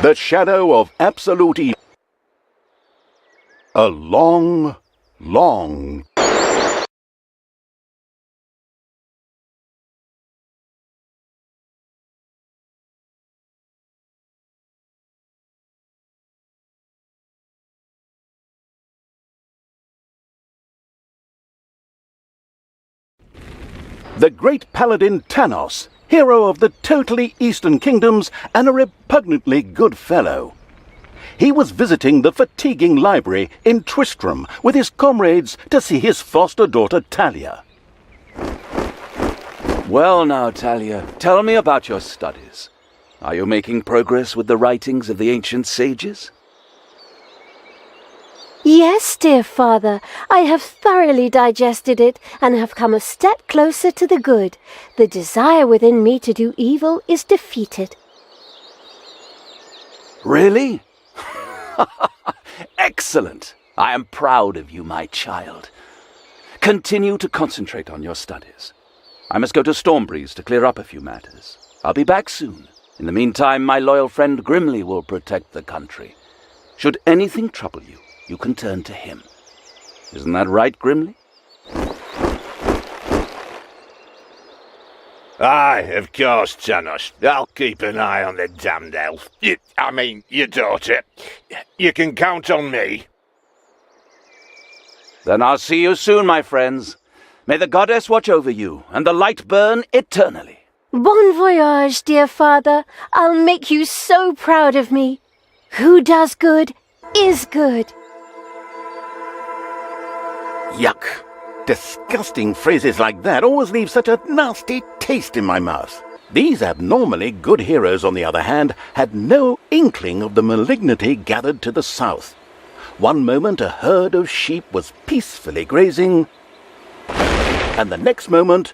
The shadow of absolute evil. A long, long the great paladin Thanos, hero of the totally Eastern Kingdoms and a repugnantly good fellow. He was visiting the fatiguing library in Twistram with his comrades to see his foster daughter Talia. Well now, Talia, tell me about your studies. Are you making progress with the writings of the ancient sages? Yes, dear father, I have thoroughly digested it and have come a step closer to the good. The desire within me to do evil is defeated. Really? Excellent! I am proud of you, my child. Continue to concentrate on your studies. I must go to Stormbreeze to clear up a few matters. I'll be back soon. In the meantime, my loyal friend Grimly will protect the country. Should anything trouble you, you can turn to him. Isn't that right, Grimly? Aye, of course, Thanos. I'll keep an eye on the damned elf. Your daughter. You can count on me. Then I'll see you soon, my friends. May the goddess watch over you, and the light burn eternally. Bon voyage, dear father. I'll make you so proud of me. Who does good is good. Yuck! Disgusting phrases like that always leave such a nasty taste in my mouth. These abnormally good heroes, on the other hand, had no inkling of the malignity gathered to the south. One moment a herd of sheep was peacefully grazing, and the next moment,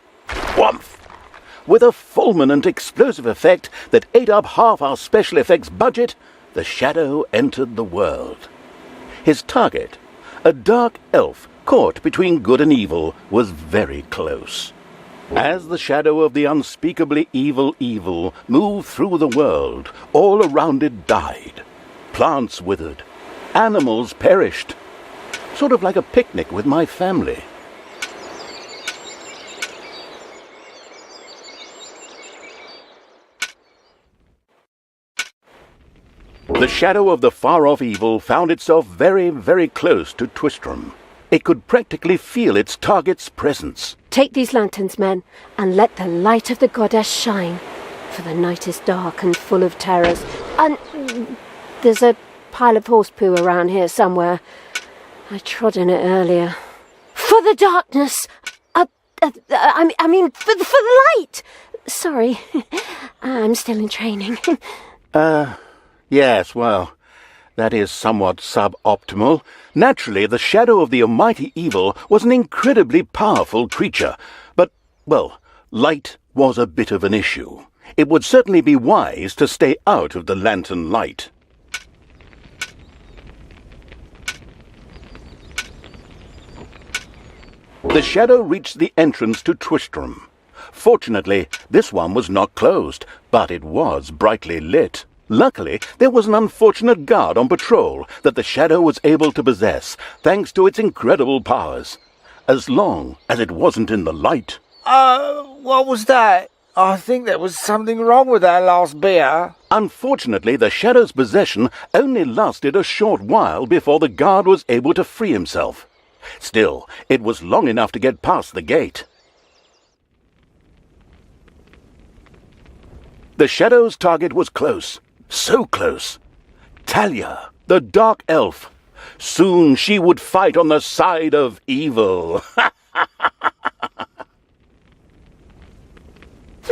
whoomph! With a fulminant explosive effect that ate up half our special effects budget, the shadow entered the world. His target, a dark elf caught between good and evil, was very close. As the shadow of the unspeakably evil moved through the world, all around it died. Plants withered. Animals perished. Sort of like a picnic with my family. The shadow of the far-off evil found itself very, very close to Twistram. It could practically feel its target's presence. Take these lanterns, men, and let the light of the goddess shine, for the night is dark and full of terrors. And there's a pile of horse poo around here somewhere. I trod in it earlier. For the darkness! I mean, for the light! Sorry, I'm still in training. Yes, well, that is somewhat suboptimal. Naturally, the shadow of the almighty evil was an incredibly powerful creature, but, well, light was a bit of an issue. It would certainly be wise to stay out of the lantern light. The shadow reached the entrance to Twistram. Fortunately, this one was not closed, but it was brightly lit. Luckily, there was an unfortunate guard on patrol that the shadow was able to possess, thanks to its incredible powers. As long as it wasn't in the light. What was that? I think there was something wrong with our last beer. Unfortunately, the shadow's possession only lasted a short while before the guard was able to free himself. Still, it was long enough to get past the gate. The shadow's target was close. So close. Thalya, the dark elf. Soon she would fight on the side of evil.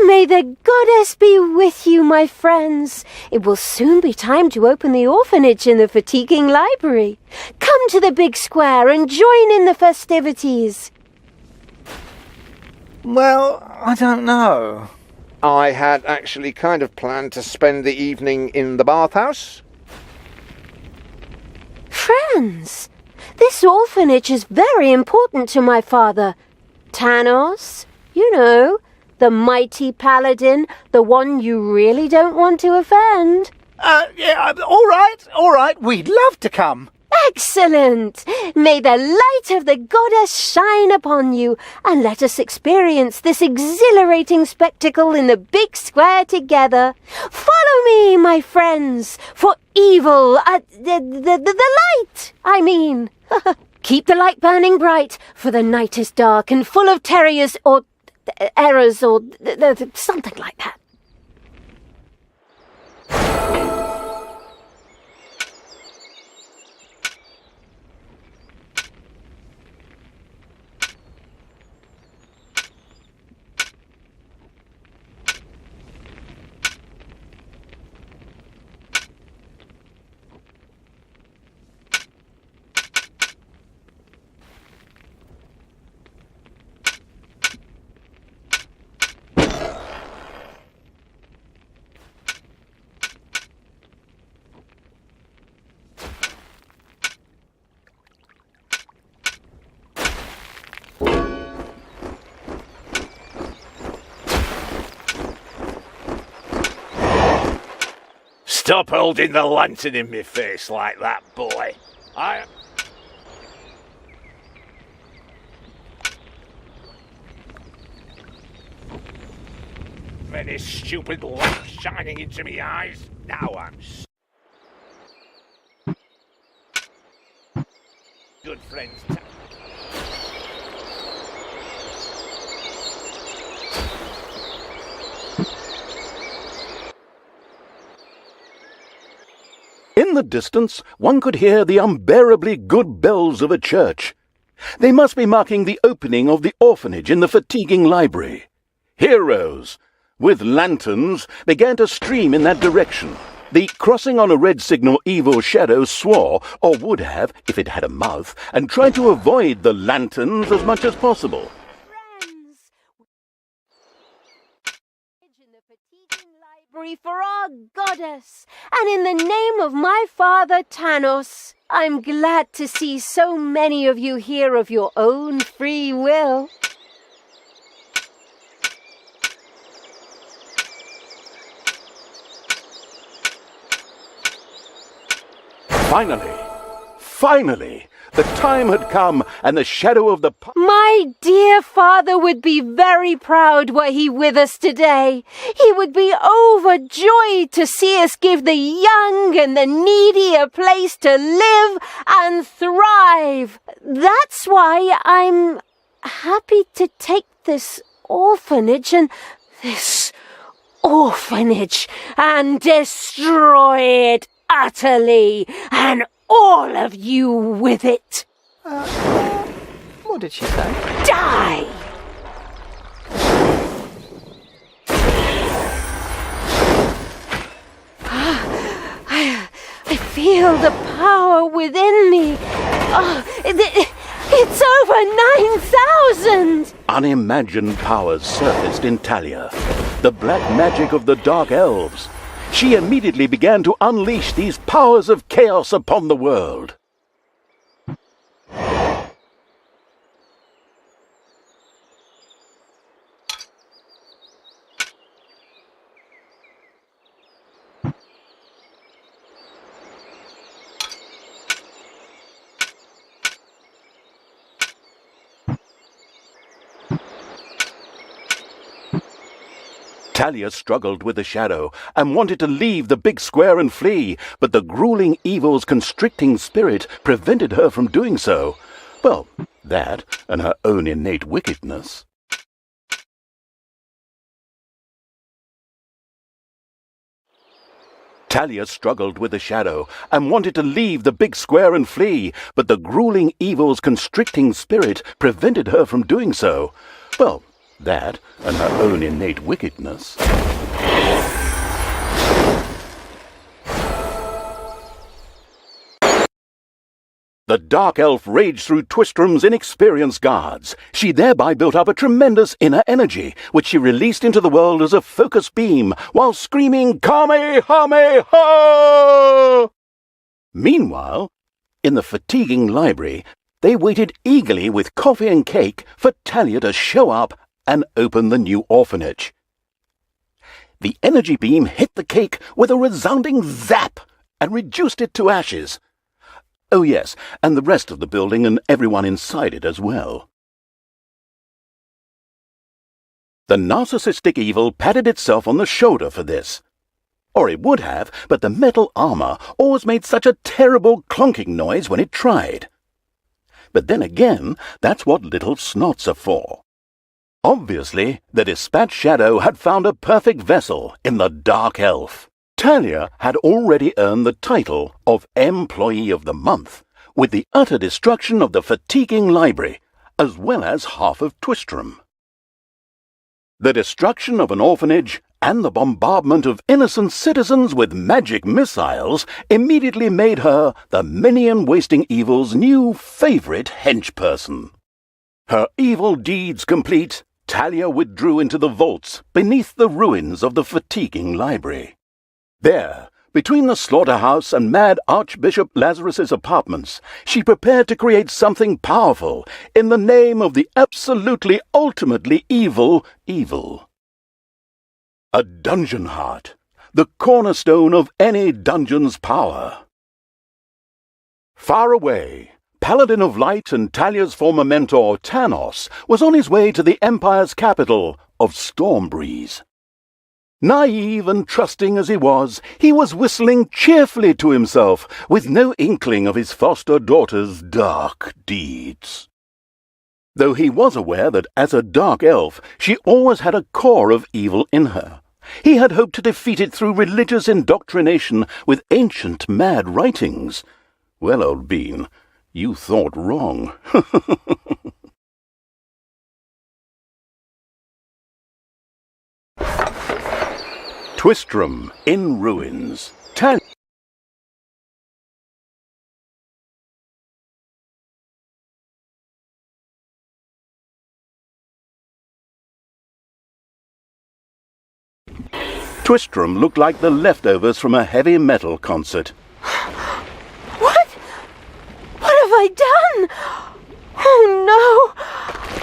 May the goddess be with you, my friends. It will soon be time to open the orphanage in the fatiguing library. Come to the big square and join in the festivities. Well, I don't know. I had actually kind of planned to spend the evening in the bathhouse. Friends, this orphanage is very important to my father. Thanos, you know, the mighty paladin, the one you really don't want to offend. Yeah, all right, we'd love to come. Excellent! May the light of the goddess shine upon you, and let us experience this exhilarating spectacle in the big square together. Follow me, my friends, for evil, the light, I mean. Keep the light burning bright, for the night is dark and full of terrors or errors or something like that. Stop holding the lantern in my face like that, boy. Any stupid lamp shining into me eyes. Now I'm good friends. In the distance, one could hear the unbearably good bells of a church. They must be marking the opening of the orphanage in the fatiguing library. Heroes, with lanterns, began to stream in that direction. The crossing on a red signal evil shadow swore, or would have, if it had a mouth, and tried to avoid the lanterns as much as possible. In the fatiguing library for our goddess, and in the name of my father Tanos, I'm glad to see so many of you here of your own free will. Finally, the time had come, and the shadow of the... My dear father would be very proud were he with us today. He would be overjoyed to see us give the young and the needy a place to live and thrive. That's why I'm happy to take this orphanage and destroy it utterly, and all of you with it. What did she say? Die! I feel the power within me. It's over 9,000! Unimagined powers surfaced in Talia, the black magic of the dark elves. She immediately began to unleash these powers of chaos upon the world. Thalya struggled with the shadow and wanted to leave the big square and flee, but the grueling evil's constricting spirit prevented her from doing so. Well, that and her own innate wickedness. Thalya struggled with the shadow and wanted to leave the big square and flee, but the grueling evil's constricting spirit prevented her from doing so. Well, that and her own innate wickedness. The dark elf raged through Twistrom's inexperienced guards. She thereby built up a tremendous inner energy, which she released into the world as a focused beam, while screaming Kamehameha! Meanwhile, in the fatiguing library, they waited eagerly with coffee and cake for Talia to show up and open the new orphanage. The energy beam hit the cake with a resounding zap and reduced it to ashes. Oh yes, and the rest of the building and everyone inside it as well. The narcissistic evil patted itself on the shoulder for this. Or it would have, but the metal armor always made such a terrible clonking noise when it tried. But then again, that's what little snots are for. Obviously, the dispatch shadow had found a perfect vessel in the Dark Elf. Talia had already earned the title of Employee of the Month, with the utter destruction of the fatiguing library, as well as half of Twistram. The destruction of an orphanage and the bombardment of innocent citizens with magic missiles immediately made her the minion-wasting evil's new favourite henchperson. Her evil deeds complete, Talia withdrew into the vaults beneath the ruins of the fatiguing library. There, between the slaughterhouse and Mad Archbishop Lazarus's apartments, she prepared to create something powerful in the name of the absolutely ultimately evil. A dungeon heart, the cornerstone of any dungeon's power. Far away, Paladin of Light and Talia's former mentor, Tanos, was on his way to the Empire's capital of Stormbreeze. Naive and trusting as he was whistling cheerfully to himself, with no inkling of his foster daughter's dark deeds. Though he was aware that as a dark elf, she always had a core of evil in her. He had hoped to defeat it through religious indoctrination with ancient mad writings. Well, old bean, you thought wrong. Twistram in ruins. Talia. Twistram looked like the leftovers from a heavy metal concert. What? What have I done? Oh no!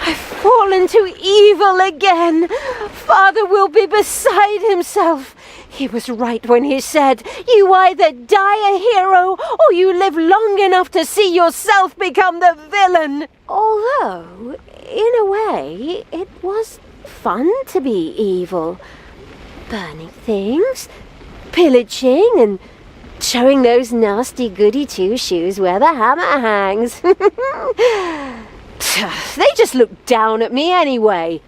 I've fallen to evil again. Father will be beside himself. He was right when he said, you either die a hero or you live long enough to see yourself become the villain. Although, in a way, it was fun to be evil. Burning things, pillaging, and showing those nasty goody two-shoes where the hammer hangs. They just look down at me anyway.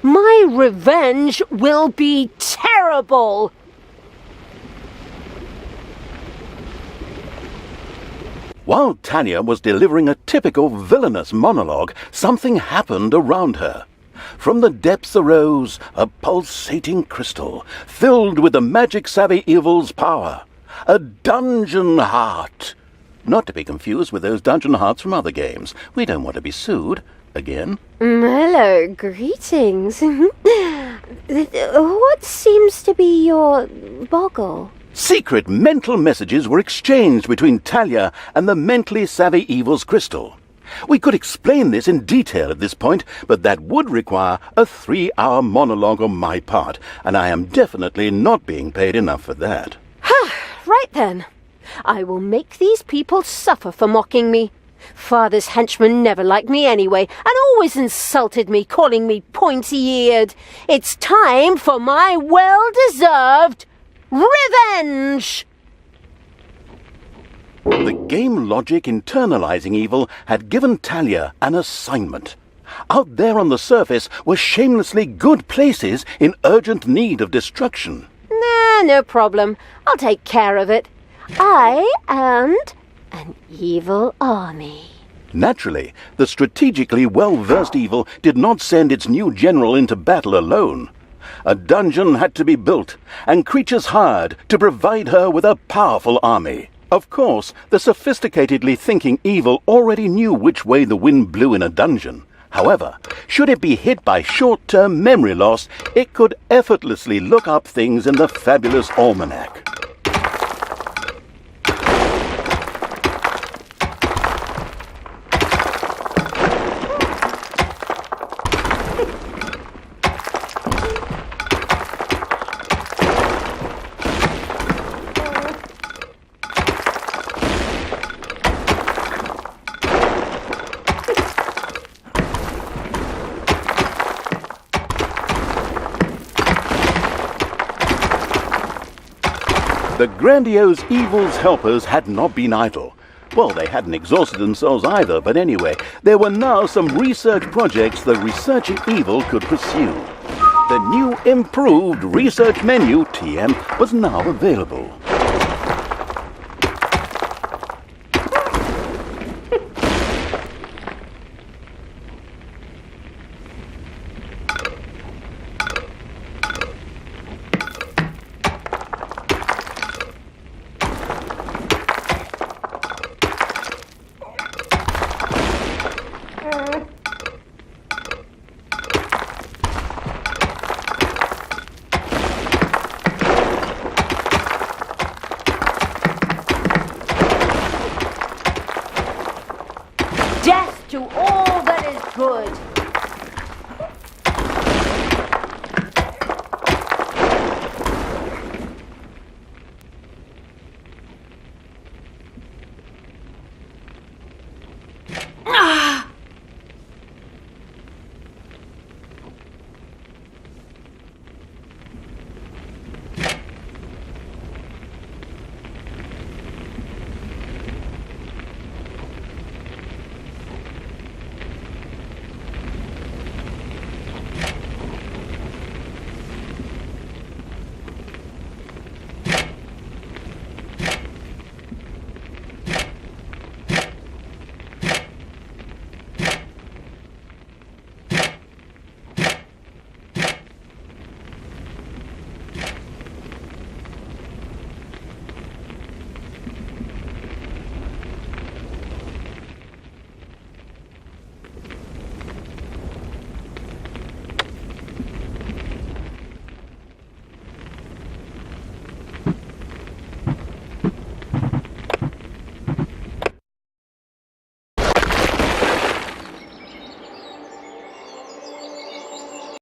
My revenge will be terrible. While Talia was delivering a typical villainous monologue, something happened around her. From the depths arose a pulsating crystal, filled with the magic-savvy evil's power. A dungeon heart. Not to be confused with those dungeon hearts from other games. We don't want to be sued again. Hello, greetings. What seems to be your boggle? Secret mental messages were exchanged between Talia and the mentally savvy evil's crystal. We could explain this in detail at this point, but that would require a 3-hour monologue on my part, and I am definitely not being paid enough for that. Right then. I will make these people suffer for mocking me. Father's henchmen never liked me anyway, and always insulted me, calling me pointy-eared. It's time for my well-deserved revenge! The game logic internalizing evil had given Talia an assignment. Out there on the surface were shamelessly good places in urgent need of destruction. Nah, no problem. I'll take care of it. I and an evil army. Naturally, the strategically well-versed evil did not send its new general into battle alone. A dungeon had to be built, and creatures hired to provide her with a powerful army. Of course, the sophisticatedly thinking evil already knew which way the wind blew in a dungeon. However, should it be hit by short-term memory loss, it could effortlessly look up things in the fabulous almanac. The grandiose evil's helpers had not been idle. Well, they hadn't exhausted themselves either, but anyway, there were now some research projects the researching evil could pursue. The new improved research menu, TM, was now available. Death to all that is good.